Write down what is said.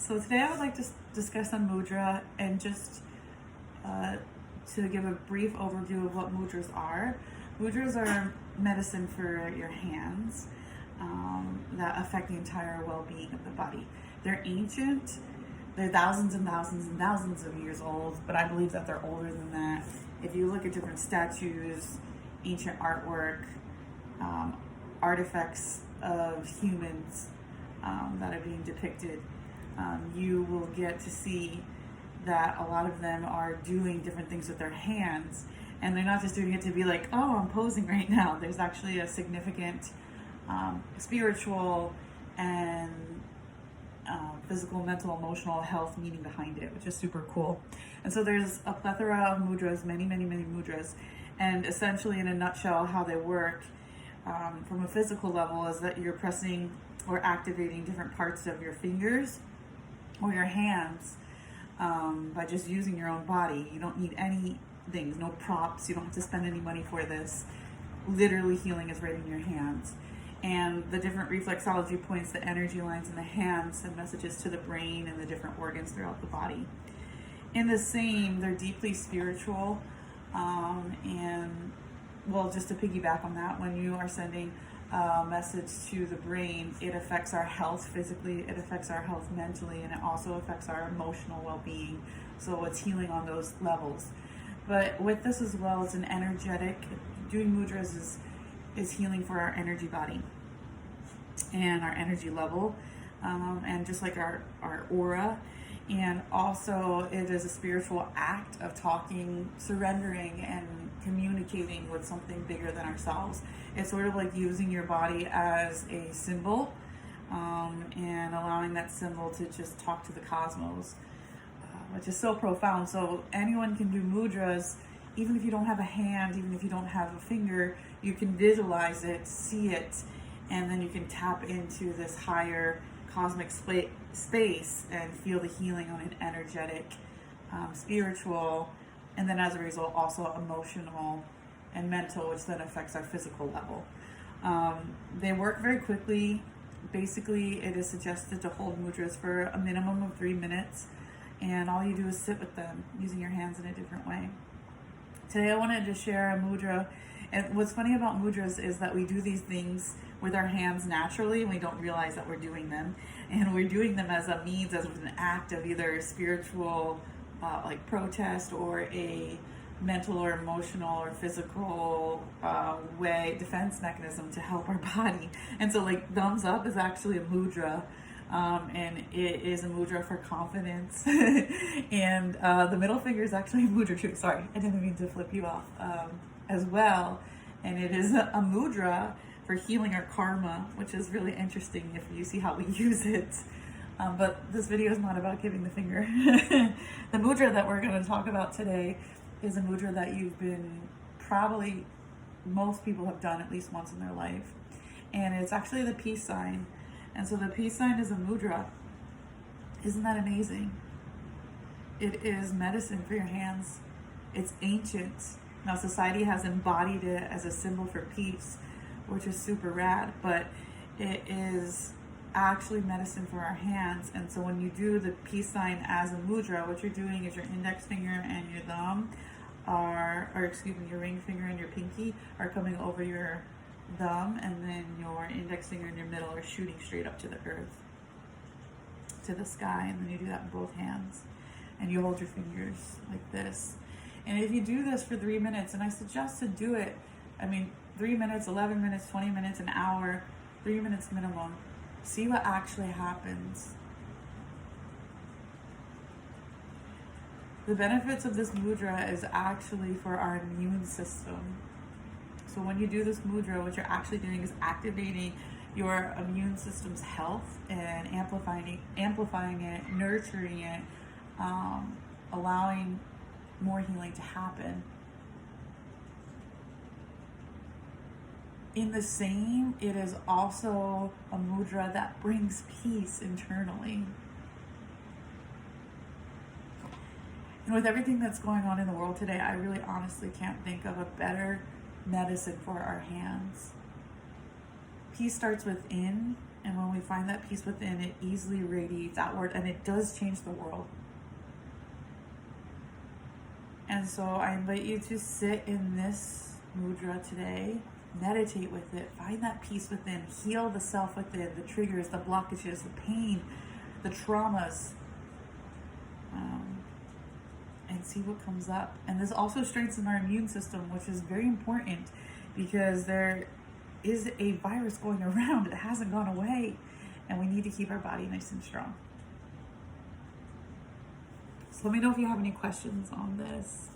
So today I would like to discuss on mudra and just to give a brief overview of what mudras are. Mudras are medicine for your hands that affect the entire well-being of the body. They're ancient. They're thousands and thousands and thousands of years old, but I believe that they're older than that. If you look at different statues, ancient artwork, artifacts of humans that are being depicted, you will get to see that a lot of them are doing different things with their hands, and they're not just doing it to be like, oh, I'm posing right now. There's actually a significant spiritual and physical, mental, emotional health meaning behind it, which is super cool. And so there's a plethora of mudras, many mudras, and essentially in a nutshell how they work from a physical level is that you're pressing or activating different parts of your fingers or your hands by just using your own body. You don't need any things, no props. You don't have to spend any money for this. Literally healing is right in your hands. And the different reflexology points, the energy lines in the hands send messages to the brain and the different organs throughout the body. In the same, they're deeply spiritual. And well, just to piggyback on that, when you are sending a message to the brain, it affects our health physically, it affects our health mentally, and it also affects our emotional well-being. So it's healing on those levels. But with this as well, it's an energetic, doing mudras is healing for our energy body and our energy level, and just like our aura. And also it is a spiritual act of talking, surrendering, and communicating with something bigger than ourselves. It's sort of like using your body as a symbol, and allowing that symbol to just talk to the cosmos, which is so profound. So anyone can do mudras, even if you don't have a hand, even if you don't have a finger, you can visualize it, see it, and then you can tap into this higher cosmic space and feel the healing on an energetic, spiritual, and then as a result also emotional and mental, which then affects our physical level. They work very quickly. Basically, it is suggested to hold mudras for a minimum of 3 minutes, and all you do is sit with them using your hands in a different way. Today I wanted to share a mudra, and what's funny about mudras is that we do these things with our hands naturally and we don't realize that we're doing them, and we're doing them as a means, as an act of either spiritual like protest, or a mental or emotional or physical way, defense mechanism to help our body. And so like thumbs up is actually a mudra. And it is a mudra for confidence. And the middle finger is actually a mudra too. Sorry, I didn't mean to flip you off as well. And it is a mudra for healing our karma, which is really interesting if you see how we use it. But this video is not about giving the finger. The mudra that we're going to talk about today is a mudra that you've been probably, most people have done at least once in their life. And it's actually the peace sign. And so the peace sign is a mudra. Isn't that amazing? It is medicine for your hands. It's ancient. Now society has embodied it as a symbol for peace, which is super rad, but it is actually medicine for our hands. And so when you do the peace sign as a mudra, what you're doing is your index finger and your thumb your ring finger and your pinky are coming over your thumb, and then your index finger and your middle are shooting straight up to the earth, to the sky. And then you do that in both hands, and you hold your fingers like this. And if you do this for 3 minutes, and I suggest to do it, 3 minutes, 11 minutes, 20 minutes, an hour, 3 minutes minimum, see what actually happens. The benefits of this mudra is actually for our immune system. So when you do this mudra, what you're actually doing is activating your immune system's health and amplifying it, nurturing it, allowing more healing to happen. In the same, it is also a mudra that brings peace internally. And with everything that's going on in the world today, I really honestly can't think of a better medicine for our hands. Peace starts within, And when we find that peace within, it easily radiates outward, and it does change the world. And so I invite you to sit in this mudra today, meditate with it, find that peace within, heal the self within, the triggers, the blockages, the pain, the traumas, and see what comes up. And this also strengthens our immune system, which is very important because there is a virus going around. It hasn't gone away, and we need to keep our body nice and strong. So let me know if you have any questions on this.